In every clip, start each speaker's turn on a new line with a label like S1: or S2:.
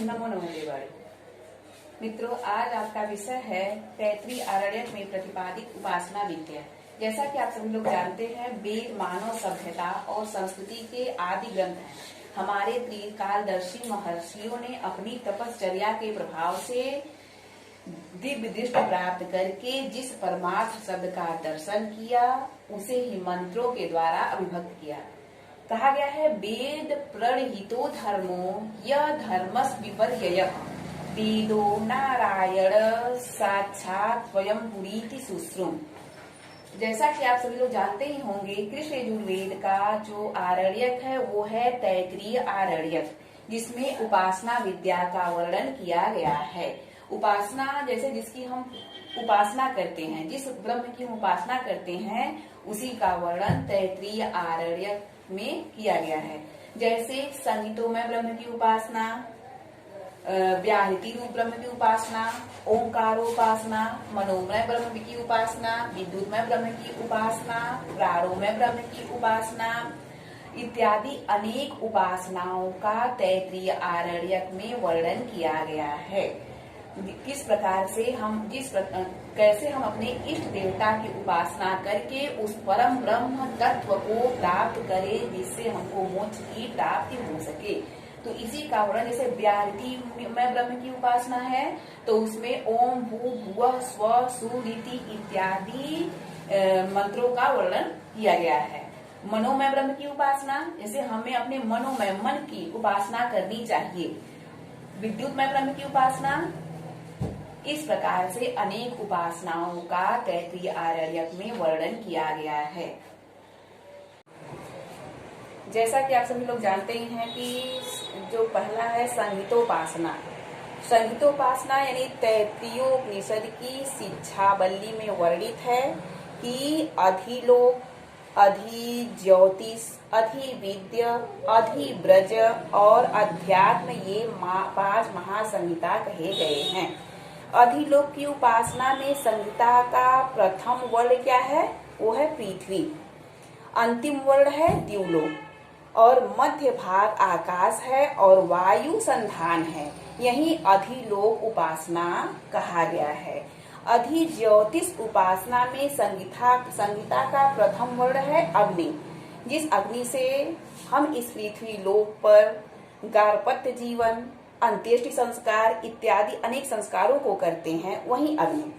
S1: नमो नमो देवाय। मित्रों, आज आपका विषय है तैतृय आरण्यक में प्रतिपादित उपासना विद्या। जैसा कि आप सभी लोग जानते हैं, वेद मानव सभ्यता और संस्कृति के आदि ग्रंथ हैं। हमारे त्रिकालदर्शी महर्षियों ने अपनी तपश्चर्या के प्रभाव से दिव्य दृष्टि प्राप्त करके जिस परमार्थ शब्द का दर्शन किया, उसे ही मंत्रों के द्वारा अभिभक्त किया। कहा गया है, वेद प्रणहितो धर्मो यह धर्मस विपर्ययः वेदो नारायण साक्षात स्वयं पुरीति शुश्रुम। जैसा कि आप सभी लोग जानते ही होंगे, कृष्ण यजुर्वेद का जो आरण्यक है वो है तैतृय आरण्यक, जिसमें उपासना विद्या का वर्णन किया गया है। उपासना जैसे जिसकी हम उपासना करते हैं, जिस ब्रह्म की हम उपासना करते हैं, उसी का वर्णन तैतृय आरण्यक में किया गया है। जैसे संगीतोमय ब्रह्म की उपासना, व्याहृति रूप ब्रह्म की उपासना, ओंकारोपासना, मनोमय ब्रह्म की उपासना, विद्युतमय ब्रह्म की उपासना, प्राणोमय ब्रह्म की उपासना इत्यादि अनेक उपासनाओं का तैतृय आरण्यक में वर्णन किया गया है। किस प्रकार से कैसे हम अपने इष्ट देवता की उपासना करके उस परम ब्रह्म तत्व को प्राप्त करें, जिससे हमको मोक्ष की प्राप्ति हो सके। तो इसी का वर्णन, जैसे व्याहृति में ब्रह्म की उपासना है तो उसमें ओम भू भुवः स्व सुरीति इत्यादि मंत्रों का वर्णन किया गया है। मनोमय ब्रह्म की उपासना, जैसे हमें अपने मनोमय मन की उपासना करनी चाहिए। विद्युतमय ब्रह्म की उपासना, इस प्रकार से अनेक उपासनाओं का तैतृय आरण्यक में वर्णन किया गया है। जैसा कि आप सभी लोग जानते ही हैं कि जो पहला है संहितोपासना। संहितोपासना यानी तैतृयोपनिषद की शिक्षावल्ली में वर्णित है कि अधिलोक, अधिज्योतिष, अधिविद्या, अधिव्रज और अध्यात्म ये 5 महासंहिता कहे गए हैं। अधिलोक की उपासना में संहिता का प्रथम वर्ण क्या है? वो है पृथ्वी। अंतिम वर्ण है द्युलोक और मध्य भाग आकाश है और वायु संधान है। यही अधिलोक उपासना कहा गया है। अधिज्योतिष उपासना में संहिता का प्रथम वर्ण है अग्नि। जिस अग्नि से हम इस पृथ्वी लोक पर गार्हपत्य जीवन, अंत्येष्टि संस्कार इत्यादि अनेक संस्कारों को करते हैं, वही अग्नि।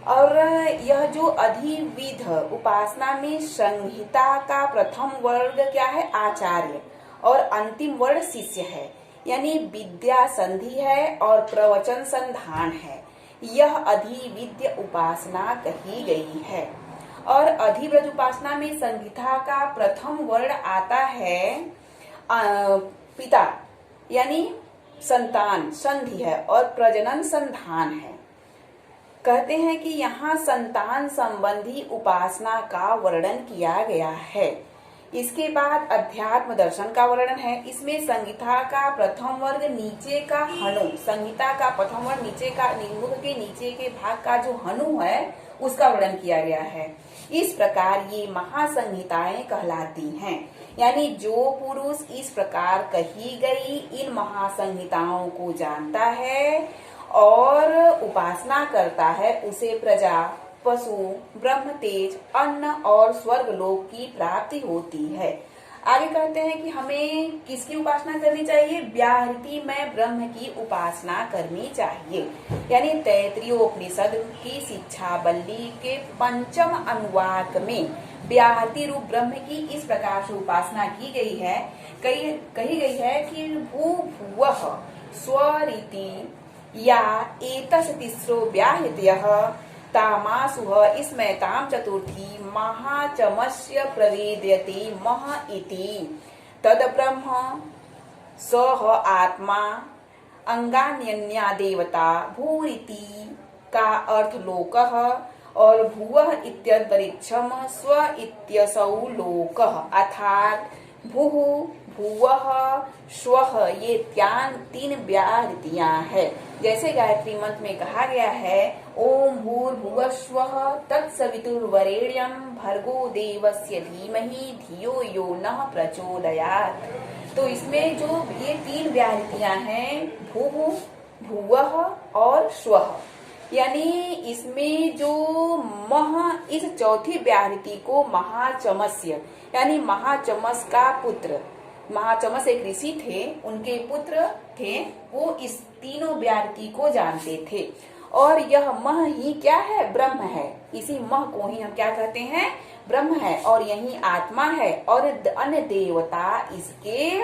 S1: और यह जो अधिविध उपासना में संहिता का प्रथम वर्ग क्या है? आचार्य और अंतिम वर्ण शिष्य है, यानी विद्या संधि है और प्रवचन संधान है। यह अधिविद्य उपासना कही गई है। और अधिव्रज उपासना में संहिता का प्रथम वर्ण आता है पिता, यानी संतान संधि है और प्रजनन संधान है। कहते हैं कि यहाँ संतान संबंधी उपासना का वर्णन किया गया है। इसके बाद अध्यात्म दर्शन का वर्णन है। इसमें संहिता का प्रथम वर्ग नीचे का हनु, संहिता का प्रथम वर्ग नीचे का मुख के नीचे के भाग का जो हनु है उसका वर्णन किया गया है। इस प्रकार ये महासंहिताएं कहलाती हैं। यानी जो पुरुष इस प्रकार कही गई इन महासंहिताओं को जानता है और उपासना करता है, उसे प्रजा, पशु, ब्रह्म तेज, अन्न और स्वर्ग लोक की प्राप्ति होती है। आगे कहते हैं कि हमें किसकी उपासना करनी चाहिए? व्याहृति में ब्रह्म की उपासना करनी चाहिए। यानी तैतृयोपनिषद की शिक्षावल्ली के 5वें अनुवाक में व्याहृति रूप ब्रह्म की इस प्रकार से उपासना की गई है। कही गई है कि भू भुवः स्वरिति या एतस् तिस्रो व्याहृतयः तामासुः स्मैतां चतुर्थी महाचमस्य प्रवेदयति मह इति तद ब्रह्म सह आत्मा अंगान्यन्या देवता भूरिति का अर्थ लोकः और भुवः इत्यंतरिक्षम स्व इत्यसौ लोकः अर्थात भूः भुवः स्वः ये 3 व्याहृतियां है। जैसे गायत्री मंत्र में कहा गया है, ओम भूर्भुवः स्वः तत्सवितुर्वरेण्यं भर्गो देवस्य धीमहि धियो यो नः प्रचोदयात्। तो इसमें जो ये तीन व्याहृतियां हैं, भू, भुवः और स्वः, यानी इसमें जो मह, इस चौथी व्याहृति को महाचमस्य यानी महाचमस का पुत्र, महाचमस एक ऋषि थे, उनके पुत्र थे, वो इस तीनों व्याहृति को जानते थे। और यह मह ही क्या है? ब्रह्म है। इसी मह को ही हम क्या कहते हैं? ब्रह्म है। और यही आत्मा है और अन्य देवता इसके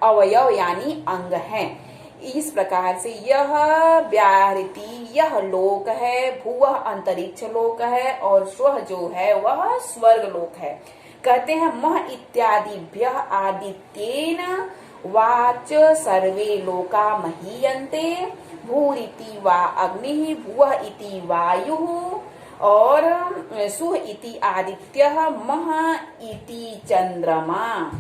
S1: अवयव यानी अंग हैं। इस प्रकार से यह व्याहृति, यह लोक है, भुवः अंतरिक्ष लोक है और स्वः जो है वह स्वर्ग लोक है। कहते हैं मह इत्यादिभ्य आदित्येन वाच सर्वे लोका महीयन्ते, भूरिति वा अग्नि, भुवः इति वायुः और सुः इति आदित्यः, मह इति चंद्रमा।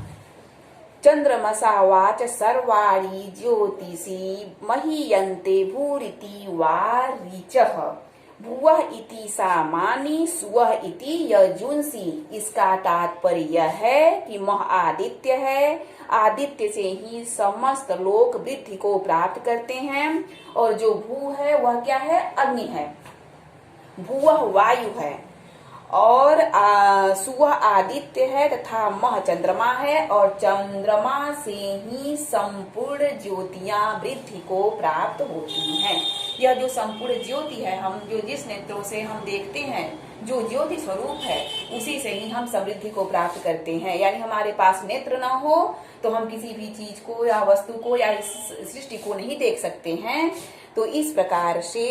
S1: चंद्रमसा वाच सर्वाणि ज्योतिषि महीयन्ते, भूरिति वा ऋचः, भुवः इति सामानि, सुवः इति यजुंसि। इसका तात्पर्य यह है कि मह आदित्य है, आदित्य से ही समस्त लोक वृद्धि को प्राप्त करते हैं। और जो भू है वह क्या है? अग्नि है, भुवः वायु है और सुवः आदित्य है तथा मह चंद्रमा है। और चंद्रमा से ही संपूर्ण ज्योतियां वृद्धि को प्राप्त होती हैं। यह जो संपूर्ण ज्योति है, हम जो जिस नेत्रों से हम देखते हैं, जो ज्योति स्वरूप है, उसी से ही हम समृद्धि को प्राप्त करते हैं। यानी हमारे पास नेत्र न हो तो हम किसी भी चीज को या वस्तु को या इस सृष्टि को नहीं देख सकते हैं। तो इस प्रकार से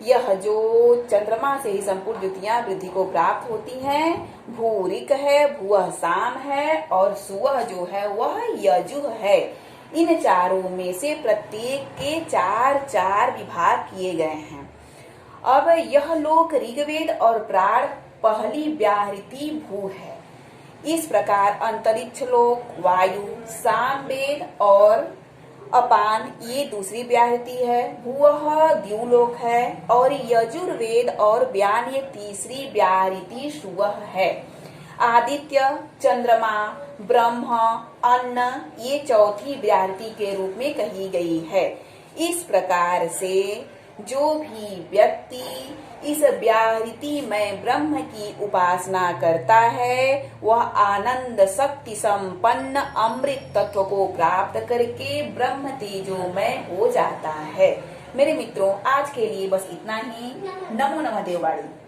S1: यह जो चंद्रमा से ही संपूर्ण ज्योतियां वृद्धि को प्राप्त होती हैं, भूरिक है, भुवः साम है और सुवः जो है वह यजुः है। इन चारों में से प्रत्येक के चार चार विभाग किए गए हैं। अब यह लोक ऋग्वेद और प्राण पहली व्याहृति भू है। इस प्रकार अंतरिक्ष लोक, वायु, सामवेद और अपान ये दूसरी व्याहृति है, भुवः द्युलोक है और यजुर्वेद और व्यान ये तीसरी व्याहृति सुवः है। आदित्य, चंद्रमा, ब्रह्म, अन्न ये चौथी व्याहृति के रूप में कही गई है। इस प्रकार से जो भी व्यक्ति इस व्याहृति में ब्रह्म की उपासना करता है, वह आनंद शक्ति संपन्न अमृत तत्व को प्राप्त करके ब्रह्म तेजोमय हो जाता है। मेरे मित्रों, आज के लिए बस इतना ही। नमो नमः देववाणी।